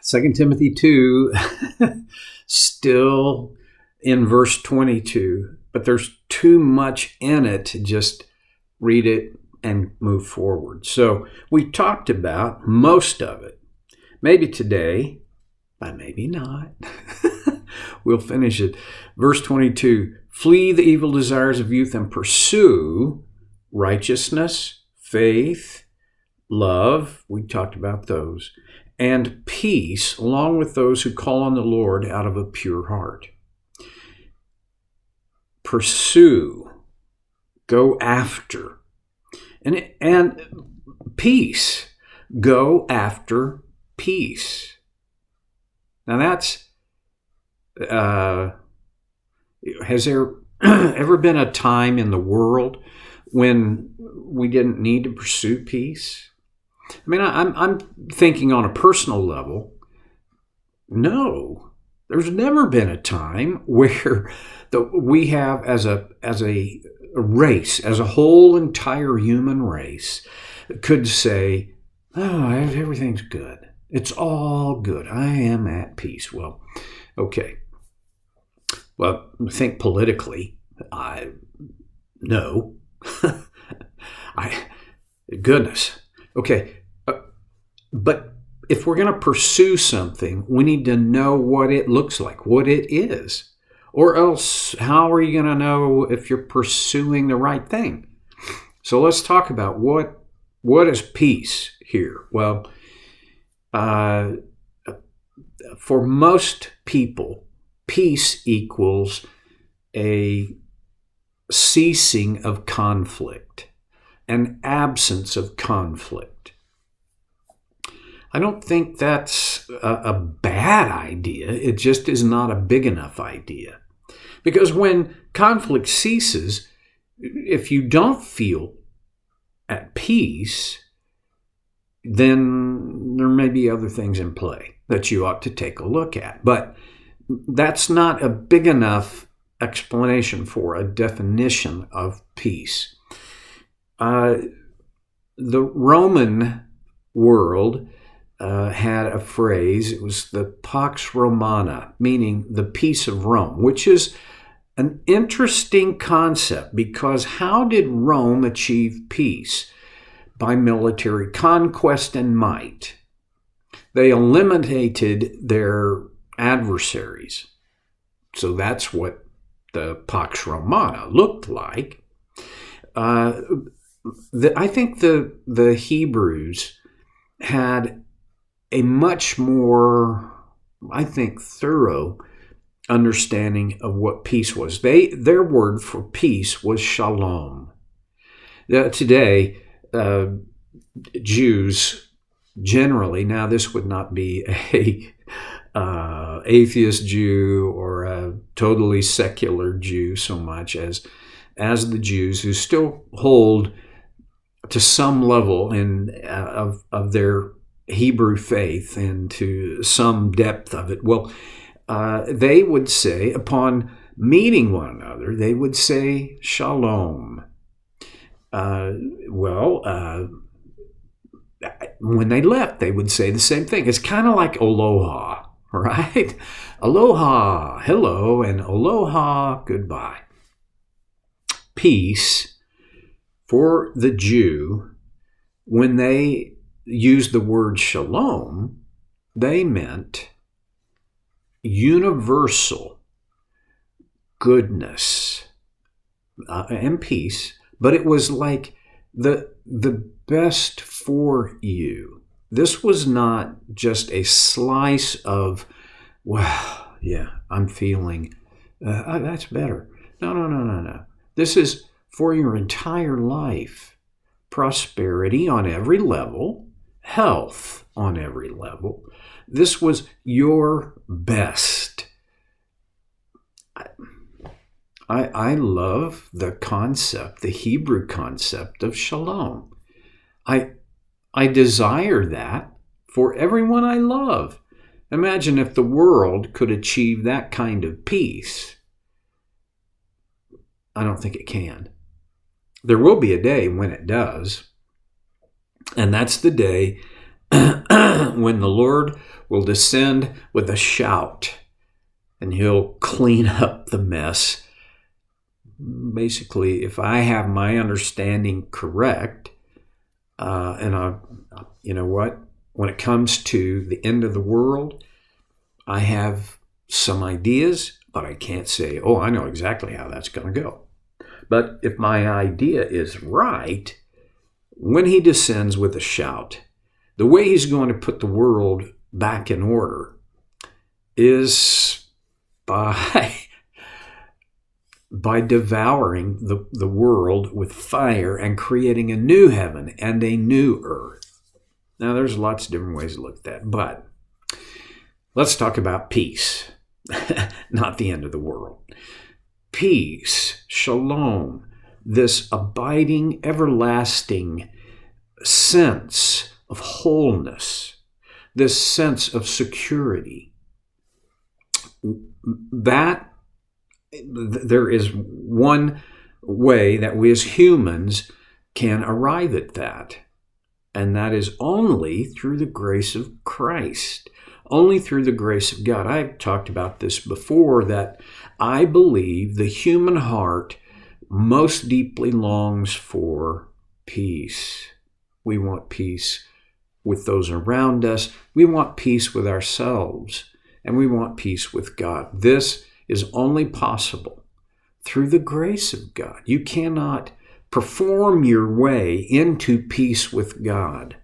2 Timothy 2, still in verse 22, but there's too much in it to just read it and move forward. So we talked about most of it. Maybe today, but maybe not. We'll finish it. Verse 22, flee the evil desires of youth and pursue righteousness, faith, love, we talked about those, and peace, along with those who call on the Lord out of a pure heart. Pursue, go after, and peace, go after peace. Now that's, has there ever been a time in the world when we didn't need to pursue peace? I mean, I'm thinking on a personal level. No, there's never been a time where we have, as a race, as a whole entire human race, could say, "Oh, everything's good. It's all good. I am at peace." Well, okay. Well, think politically. No. Goodness. Okay. But if we're going to pursue something, we need to know what it looks like, what it is. Or else, how are you going to know if you're pursuing the right thing? So let's talk about what is peace here. Well, for most people, peace equals a ceasing of conflict, an absence of conflict. I don't think that's a bad idea. It just is not a big enough idea. Because when conflict ceases, if you don't feel at peace, then there may be other things in play that you ought to take a look at. But that's not a big enough explanation for a definition of peace. The Roman world had a phrase. It was the Pax Romana, meaning the peace of Rome, which is an interesting concept because how did Rome achieve peace? By military conquest and might. They eliminated their adversaries. So that's what the Pax Romana looked like. I think the Hebrews had a much more, I think, thorough understanding of what peace was. Their word for peace was shalom. Today, Jews generally, now this would not be a atheist Jew or a totally secular Jew so much as the Jews who still hold to some level of their Hebrew faith and to some depth of it. Well, they would say, upon meeting one another, they would say shalom. When they left, they would say the same thing. It's kind of like aloha, right? Aloha, hello, and aloha, goodbye. Peace for the Jew, when they used the word shalom, they meant universal goodness and peace, but it was like the best for you. This was not just a slice of, well, yeah, I'm feeling that's better. No. This is for your entire life. Prosperity on every level, health on every level. This was your best. I love the concept, the Hebrew concept of shalom. I desire that for everyone I love. Imagine if the world could achieve that kind of peace. I don't think it can. There will be a day when it does, and that's the day when the Lord will descend with a shout and he'll clean up the mess. Basically, if I have my understanding correct, you know what? When it comes to the end of the world, I have some ideas, but I can't say, oh, I know exactly how that's going to go. But if my idea is right, when he descends with a shout, the way he's going to put the world back in order is by devouring the world with fire and creating a new heaven and a new earth. Now, there's lots of different ways to look at that, but let's talk about peace, not the end of the world. Peace, shalom, this abiding, everlasting sense of wholeness, this sense of security, that there is one way that we as humans can arrive at that, and that is only through the grace of Christ, only through the grace of God. I've talked about this before, that I believe the human heart most deeply longs for peace. We want peace with those around us. We want peace with ourselves, and we want peace with God. This is only possible through the grace of God. You cannot perform your way into peace with God.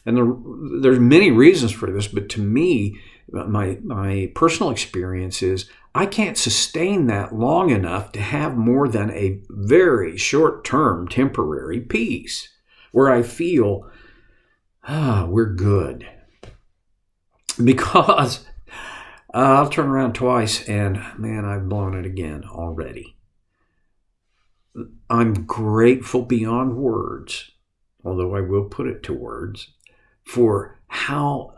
And there's many reasons for this, but to me, my personal experience is I can't sustain that long enough to have more than a very short-term, temporary peace where I feel, we're good. Because I'll turn around twice and, man, I've blown it again already. I'm grateful beyond words, although I will put it to words, for how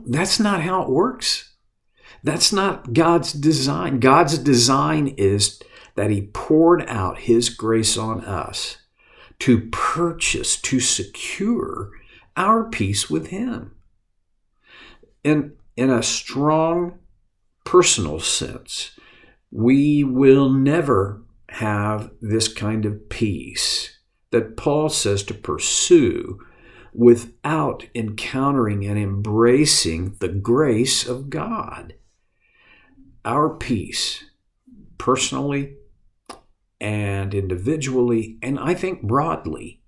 that's not how it works. That's not God's design. God's design is that he poured out his grace on us to purchase, to secure our peace with him. In a strong personal sense, we will never have this kind of peace that Paul says to pursue without encountering and embracing the grace of God. Our peace, personally and individually, and I think broadly,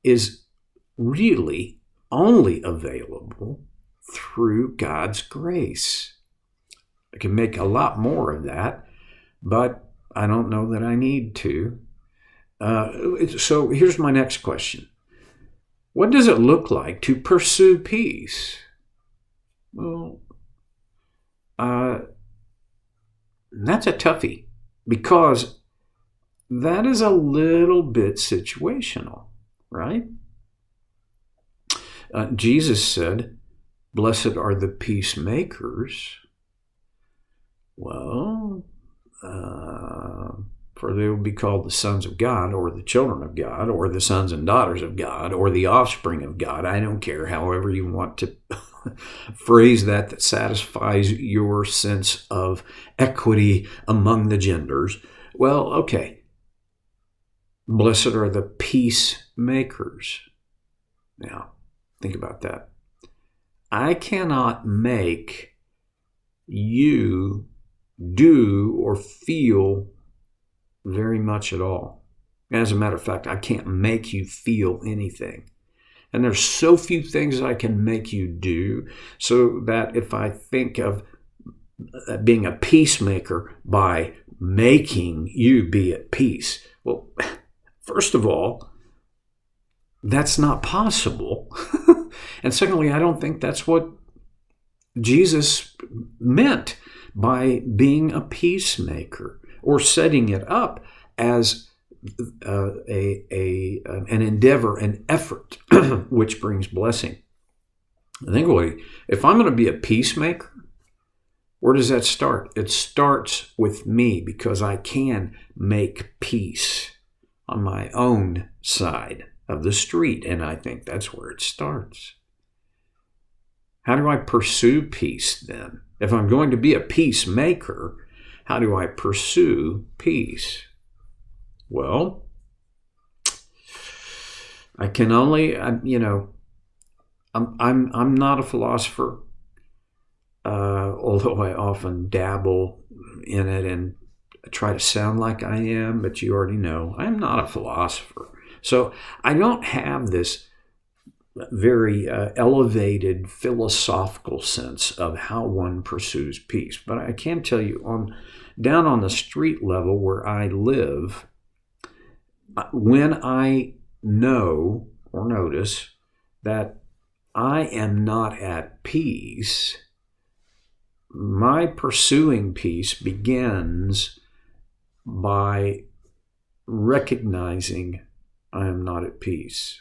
is really only available through God's grace. I can make a lot more of that, but I don't know that I need to. So here's my next question. What does it look like to pursue peace? Well, that's a toughie, because that is a little bit situational, right? Jesus said, "Blessed are the peacemakers." Well, for they will be called the sons of God, or the children of God, or the sons and daughters of God, or the offspring of God. I don't care, however you want to phrase that satisfies your sense of equity among the genders. Well, okay. Blessed are the peacemakers. Now, think about that. I cannot make you do or feel very much at all. As a matter of fact, I can't make you feel anything. And there's so few things I can make you do, so that if I think of being a peacemaker by making you be at peace, well, first of all, that's not possible. And secondly, I don't think that's what Jesus meant by being a peacemaker, or setting it up as an endeavor, an effort, which brings blessing. I think, if I'm going to be a peacemaker, where does that start? It starts with me, because I can make peace on my own side of the street, and I think that's where it starts. How do I pursue peace then? If I'm going to be a peacemaker, how do I pursue peace? Well, I can only, I'm not a philosopher, although I often dabble in it and try to sound like I am, but you already know I'm not a philosopher. So I don't have this very elevated philosophical sense of how one pursues peace. But I can tell you, down on the street level where I live, when I know or notice that I am not at peace, my pursuing peace begins by recognizing I am not at peace.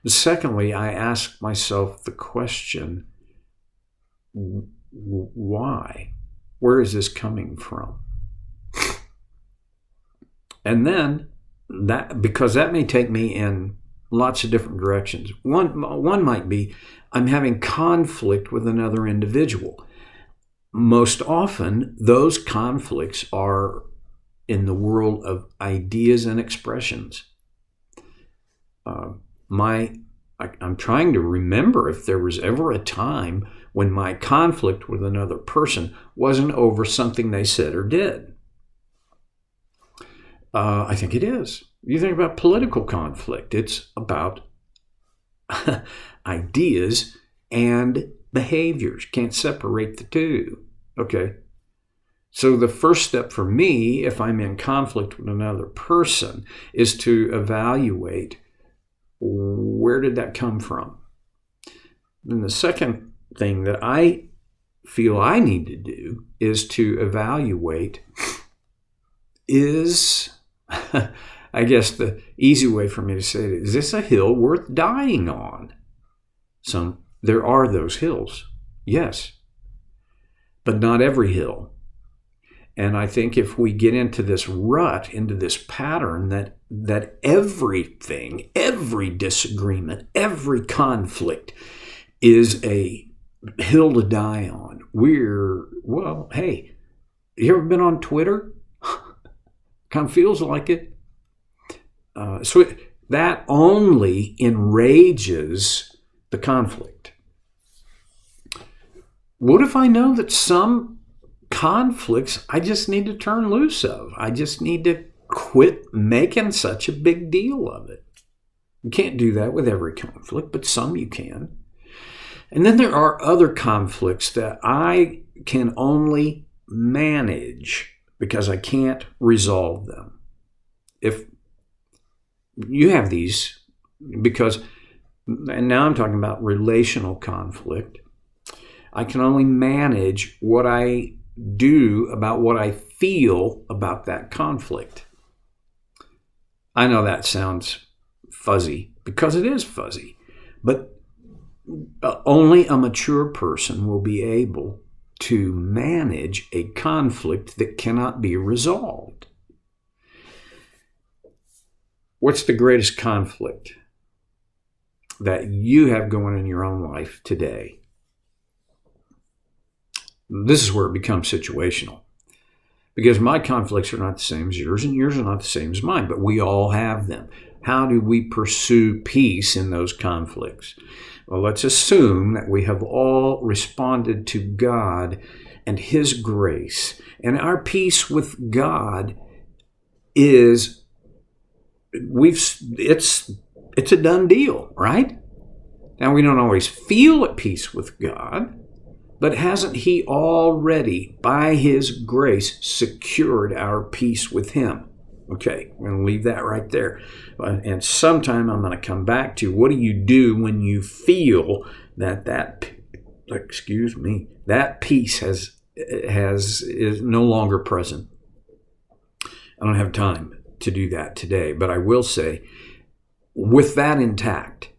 Secondly, I ask myself the question, why? Where is this coming from? And then, because that may take me in lots of different directions. One might be, I'm having conflict with another individual. Most often, those conflicts are in the world of ideas and expressions. I'm trying to remember if there was ever a time when my conflict with another person wasn't over something they said or did. I think it is. You think about political conflict, it's about ideas and behaviors. Can't separate the two. Okay. So the first step for me, if I'm in conflict with another person, is to evaluate, where did that come from? And the second thing that I feel I need to do is to evaluate, I guess the easy way for me to say it is this a hill worth dying on? There are those hills, yes, but not every hill. And I think if we get into this rut, into this pattern that everything, every disagreement, every conflict is a hill to die on, hey, you ever been on Twitter? Kind of feels like it. So that only enrages the conflict. What if I know that some conflicts I just need to turn loose of? I just need to quit making such a big deal of it. You can't do that with every conflict, but some you can. And then there are other conflicts that I can only manage because I can't resolve them. If you have these, and now I'm talking about relational conflict, I can only manage what I do about what I feel about that conflict. I know that sounds fuzzy because it is fuzzy, but only a mature person will be able to manage a conflict that cannot be resolved. What's the greatest conflict that you have going in your own life today? This is where it becomes situational, because my conflicts are not the same as yours and yours are not the same as mine, but we all have them. How do we pursue peace in those conflicts? Well, let's assume that we have all responded to God and His grace, and our peace with God is it's a done deal, right? Now, we don't always feel at peace with God, but hasn't He already, by His grace, secured our peace with Him? Okay, I'm going to leave that right there. And sometime I'm going to come back to what do you do when you feel that peace is no longer present. I don't have time to do that today, but I will say, with that intact,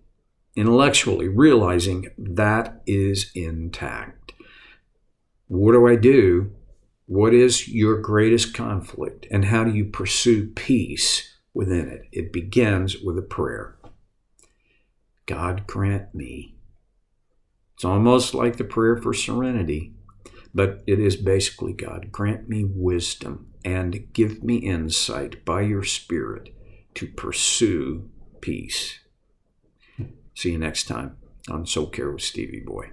intellectually realizing that is intact, what do I do? What is your greatest conflict, and how do you pursue peace within it? It begins with a prayer. God grant me. It's almost like the prayer for serenity, but it is basically, God, grant me wisdom and give me insight by your Spirit to pursue peace. See you next time on Soul Care with Stevie Boy.